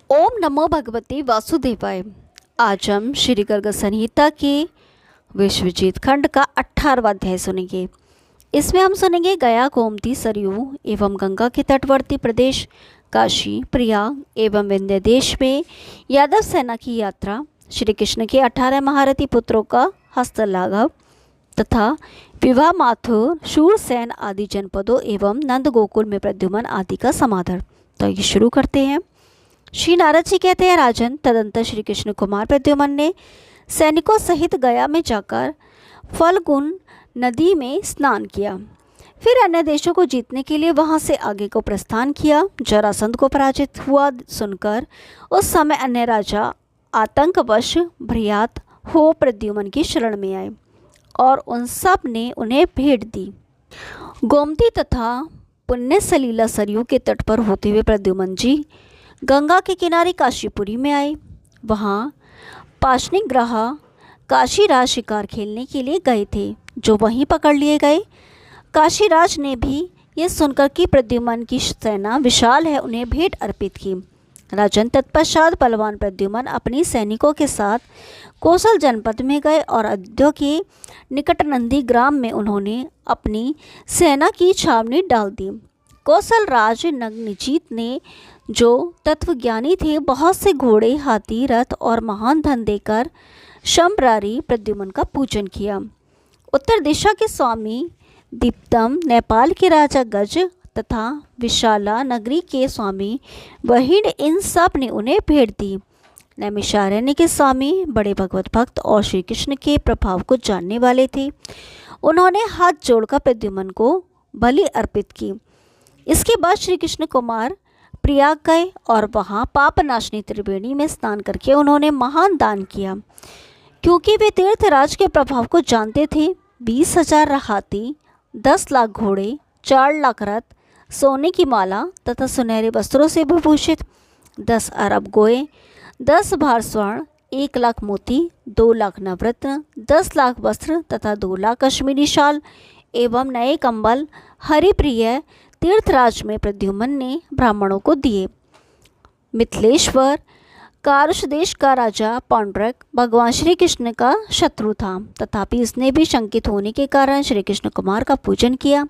ओम नमो भगवते वासुदेवाय। आज हम श्री गर्ग संहिता के विश्वजीत खंड का 18वां अध्याय सुनेंगे। इसमें हम सुनेंगे गया, गोमती, सरयू एवं गंगा के तटवर्ती प्रदेश काशी, प्रयाग एवं विंध्य देश में यादव सेना की यात्रा, श्री कृष्ण के 18 महारथी पुत्रों का हस्तलाघव तथा विवाह, माथुर, शूरसेन आदि जनपदों एवं नंद गोकुल में प्रद्युमन आदि का समाधान। तो ये शुरू करते हैं। श्री नारद जी कहते हैं, राजन, तदंतर श्री कृष्ण कुमार प्रद्युमन ने सैनिकों सहित गया में जाकर फल्गुन नदी में स्नान किया। फिर अन्य देशों को जीतने के लिए वहां से आगे को प्रस्थान किया। जरासंध को पराजित हुआ सुनकर उस समय अन्य राजा आतंकवश भ्रियात हो प्रद्युमन की शरण में आए और उन सब ने उन्हें भेंट दी। गोमती तथा पुण्य सलीला सरयू के तट पर होते हुए प्रद्युमन जी गंगा के किनारे काशीपुरी में आए। वहाँ पाशनिग्राह काशीराज शिकार खेलने के लिए गए थे, जो वहीं पकड़ लिए गए। काशीराज ने भी यह सुनकर कि प्रद्युमन की सेना विशाल है, उन्हें भेंट अर्पित की। राजन, तत्पश्चात बलवान प्रद्युमन अपनी सैनिकों के साथ कौशल जनपद में गए और अयोध्या के निकट नंदी ग्राम में उन्होंने अपनी सेना की छावनी डाल दी। कौशल राज नग्नजीत ने, जो तत्वज्ञानी थे, बहुत से घोड़े, हाथी, रथ और महान धन देकर शंबरारी प्रद्युमन का पूजन किया। उत्तर दिशा के स्वामी दीप्तम, नेपाल के राजा गज तथा विशाला नगरी के स्वामी वहीन, इन सब ने उन्हें भेंट दी। नैमिषारण्य के स्वामी बड़े भगवत भक्त और श्री कृष्ण के प्रभाव को जानने वाले थे। उन्होंने हाथ जोड़कर प्रद्युमन को बलि अर्पित की। इसके बाद श्री कृष्ण कुमार प्रयाग गए और वहाँ पापनाशनी त्रिवेणी में स्नान करके उन्होंने महान दान किया। क्योंकि वे तीर्थराज के प्रभाव को जानते थे, 20,000 हाथी, 10 लाख घोड़े, 4 लाख रथ, सोने की माला तथा सुनहरे वस्त्रों से विभूषित 10 अरब गोए, 10 भार स्वर्ण, 1 लाख मोती, 2 लाख नवरत्न, 10 लाख वस्त्र तथा 2 लाख कश्मीरी शाल एवं नए कंबल हरिप्रिय तीर्थराज में प्रद्युमन ने ब्राह्मणों को दिए। मिथिलेश्वर कारुष देश का राजा पौंड्रक भगवान श्री कृष्ण का शत्रु था, तथापि इसने भी शंकित होने के कारण श्री कृष्ण कुमार का पूजन किया।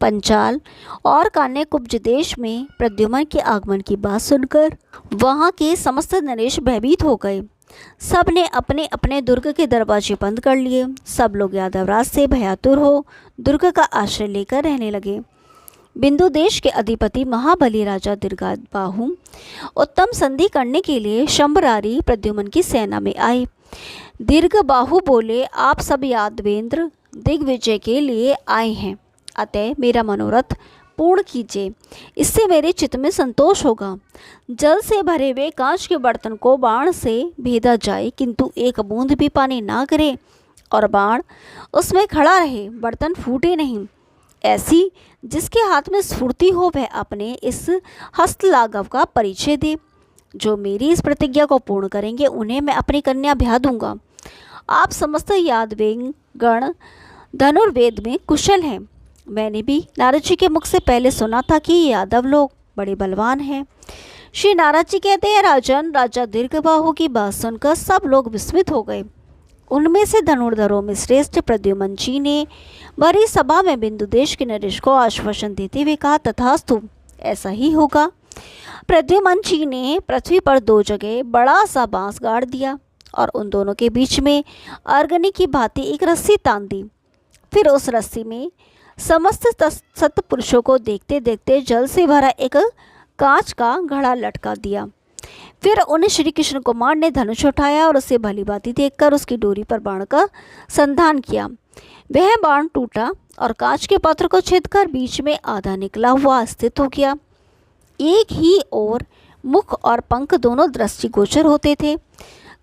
पंचाल और कान्यकुब्ज देश में प्रद्युमन के आगमन की बात सुनकर वहां के समस्त नरेश भयभीत हो गए। सब ने अपने अपने दुर्ग के दरवाजे बंद कर लिए। सब लोग यादवराज से भयातुर हो दुर्ग का आश्रय लेकर रहने लगे। बिंदु देश के अधिपति महाबली राजा दीर्घबाहु उत्तम संधि करने के लिए शंबरारी प्रद्युमन की सेना में आए। दीर्घबाहु बोले, आप सब यादवेंद्र दिग्विजय के लिए आए हैं, अतः मेरा मनोरथ पूर्ण कीजिए, इससे मेरे चित्त में संतोष होगा। जल से भरे हुए कांच के बर्तन को बाण से भेदा जाए, किंतु एक बूंद भी पानी ना गिरे और बाण उसमें खड़ा रहे, बर्तन फूटे नहीं। ऐसी जिसके हाथ में स्फूर्ति हो वह अपने इस हस्तलाघव का परिचय दे। जो मेरी इस प्रतिज्ञा को पूर्ण करेंगे उन्हें मैं अपनी कन्या ब्याह दूंगा। आप समस्त यादवें गण धनुर्वेद में कुशल हैं। मैंने भी नारद जी के मुख से पहले सुना था कि ये यादव लोग बड़े बलवान हैं। श्री नारद जी कहते हैं, राजन, राजा दीर्घबाहु की बात सुनकर सब लोग विस्मित हो गए। उनमें से धनुर्धरों में श्रेष्ठ प्रद्युमन जी ने भरी सभा में बिंदु देश के नरेश को आश्वासन देते हुए कहा, तथास्तु, ऐसा ही होगा। प्रद्युमन जी ने पृथ्वी पर 2 जगह बड़ा सा बांस गाड़ दिया और उन दोनों के बीच में अर्गनी की भांति एक रस्सी तान दी। फिर उस रस्सी में समस्त सत्पुरुषों को देखते देखते जल से भरा एक कांच का घड़ा लटका दिया। फिर उन्हें श्री कृष्ण कुमार ने धनुष उठाया और उसे भली भांति देखकर उसकी डोरी पर बाण का संधान किया। वह बाण टूटा और कांच के पात्र को छेदकर बीच में आधा निकला हुआ स्थित हो गया। एक ही ओर मुख और पंख दोनों दृष्टिगोचर होते थे।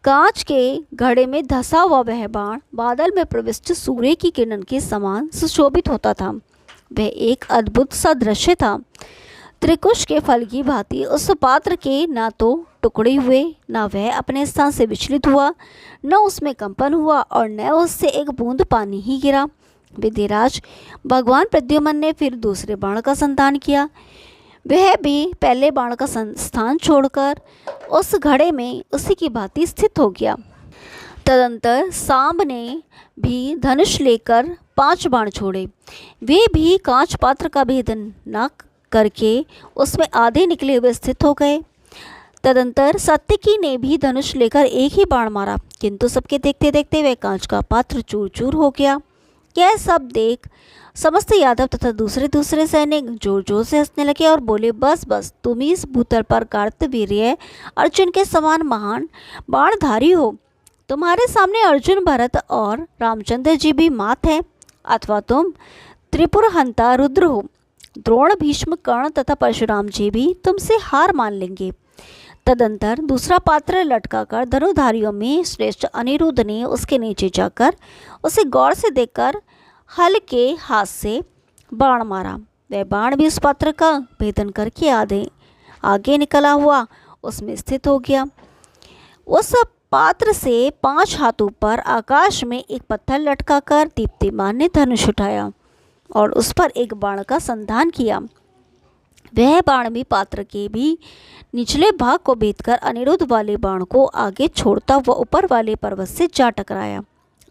कांच के घड़े में धंसा हुआ वह बाण बादल में प्रविष्ट सूर्य की किरण के समान सुशोभित होता था। वह एक अद्भुत सा दृश्य था। त्रिकुश के फल की भांति उस पात्र के न तो टुकड़े हुए, न वह अपने स्थान से विचलित हुआ, न उसमें कंपन हुआ और न उससे एक बूंद पानी ही गिरा। विधिराज भगवान प्रद्युमन ने फिर दूसरे बाण का संधान किया। वह भी पहले बाण का स्थान छोड़कर उस घड़े में उसी की भांति स्थित हो गया। तदंतर सांब ने भी धनुष लेकर 5 बाण छोड़े। वे भी कांच पात्र का भेदन न करके उसमें आधे निकले हुए स्थित हो गए। तदंतर सात्विकी ने भी धनुष लेकर एक ही बाण मारा, किंतु सबके देखते देखते वह कांच का पात्र चूर चूर हो गया। यह सब देख समस्त यादव तथा दूसरे दूसरे सैनिक जोर जोर से हंसने लगे और बोले, बस बस, तुम ही इस भूतल पर कार्तवीर्य अर्जुन के समान महान बाणधारी हो। तुम्हारे सामने अर्जुन, भरत और रामचंद्र जी भी मात हैं, अथवा तुम त्रिपुरहंता रुद्र हो। द्रोण, भीष्म, कर्ण तथा परशुराम जी भी तुमसे हार मान लेंगे। तदंतर दूसरा पात्र लटकाकर धनुधारियों में श्रेष्ठ अनिरुद्ध ने उसके नीचे जाकर उसे गौर से देखकर हल्के हाथ से बाण मारा। वह बाण भी उस पात्र का भेदन करके आगे निकला हुआ उसमें स्थित हो गया। उस पात्र से 5 हाथ ऊपर आकाश में एक पत्थर लटकाकर दीप्तिमान ने धनुष उठाया और उस पर एक बाण का संधान किया। वह बाण भी पात्र के भी निचले भाग को भेदकर अनिरुद्ध वाले बाण को आगे छोड़ता हुआ ऊपर वाले पर्वत से जा टकराया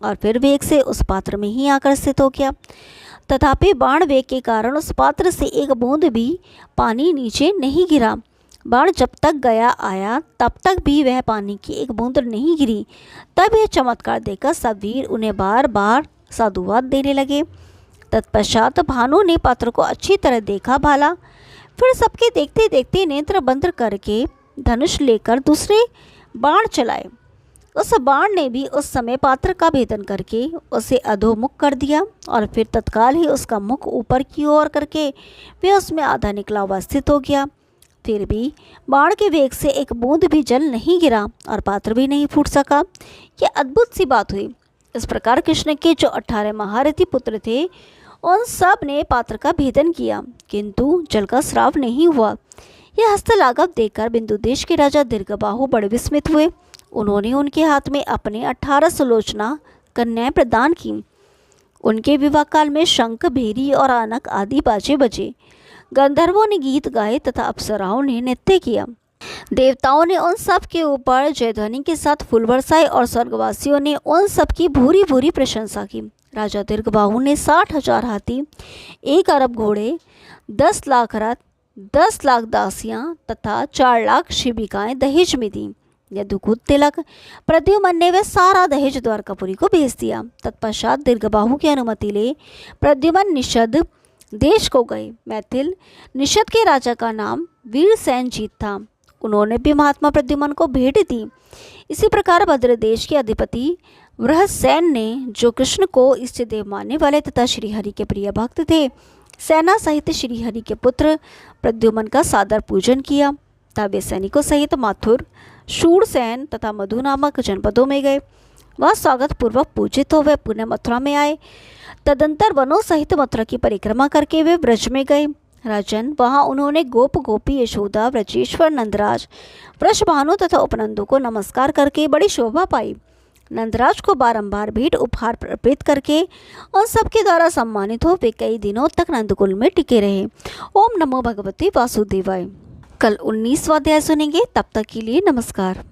और फिर वेग से उस पात्र में ही आकर स्थित हो गया। तथापि बाण वेग के कारण उस पात्र से एक बूंद भी पानी नीचे नहीं गिरा। बाण जब तक गया आया तब तक भी वह पानी की एक बूंद नहीं गिरी। तब यह चमत्कार देखकर सब वीर उन्हें बार बार साधुवाद देने लगे। तत्पश्चात भानु ने पात्र को अच्छी तरह देखा भाला, फिर सबके देखते देखते नेत्र बंद करके धनुष लेकर दूसरे बाण चलाए। उस बाण ने भी उस समय पात्र का भेदन करके उसे अधोमुख कर दिया और फिर तत्काल ही उसका मुख ऊपर की ओर करके वह उसमें आधा निकला हुआ स्थित हो गया। फिर भी बाण के वेग से एक बूंद भी जल नहीं गिरा और पात्र भी नहीं फूट सका। यह अद्भुत सी बात हुई। इस प्रकार कृष्ण के जो 18 महारथी पुत्र थे उन सब ने पात्र का भेदन किया, किंतु जल का स्राव नहीं हुआ। यह हस्तलाघव देखकर बिंदु देश के राजा दीर्घबाहु बड़े विस्मित हुए। उन्होंने उनके हाथ में अपने 18 सुलोचना कन्याएं प्रदान की। उनके विवाह काल में शंख, भेरी और आनक आदि बाजे बजे। गंधर्वों ने गीत गाए तथा अप्सराओं ने नृत्य किया। देवताओं ने उन सब के ऊपर जयध्वनि के साथ फूल बरसाए और स्वर्गवासियों ने उन सब की भूरी भूरी प्रशंसा की। राजा दीर्घबाहु ने 60,000 हाथी, 1 अरब घोड़े, 10 लाख रथ, 10 लाख दासियां तथा 4 लाख शिविकाएं दहेज में दी। यदुकुल तिलक प्रद्युम्न ने वह सारा दहेज द्वारकापुरी को भेज दिया। तत्पश्चात दीर्घबाहु की अनुमति ले प्रद्युम्न निषद देश को गए। मैथिल निषद के राजा का नाम वीरसेन जीत था। उन्होंने भी महात्मा प्रद्युम्न को भेंट दी। इसी प्रकार भद्र देश के अधिपति वृहसेन ने, जो कृष्ण को इष्ट देव मानने वाले तथा श्रीहरि के प्रिय भक्त थे, सेना सहित श्रीहरि के पुत्र प्रद्युम्न का सादर पूजन किया। तब वे सैनिकों सहित माथुर, शूरसेन तथा मधु नामक जनपदों में गए। वह स्वागत पूर्वक पूजित हो वे पुनः मथुरा में आए। तदंतर वनों सहित मथुरा की परिक्रमा करके वे ब्रज में गए। राजन, वहाँ उन्होंने गोप, गोपी, यशोदा, व्रजेश्वर, नंदराज, वृषभानु तथा उपनंदों को नमस्कार करके बड़ी शोभा पाई। नंदराज को बारंबार भेंट उपहार अर्पित करके उन सबके द्वारा सम्मानित हो वे कई दिनों तक नंदकुल में टिके रहे। ओम नमो भगवते वासुदेवाय। कल 19वां अध्याय सुनेंगे। तब तक के लिए नमस्कार।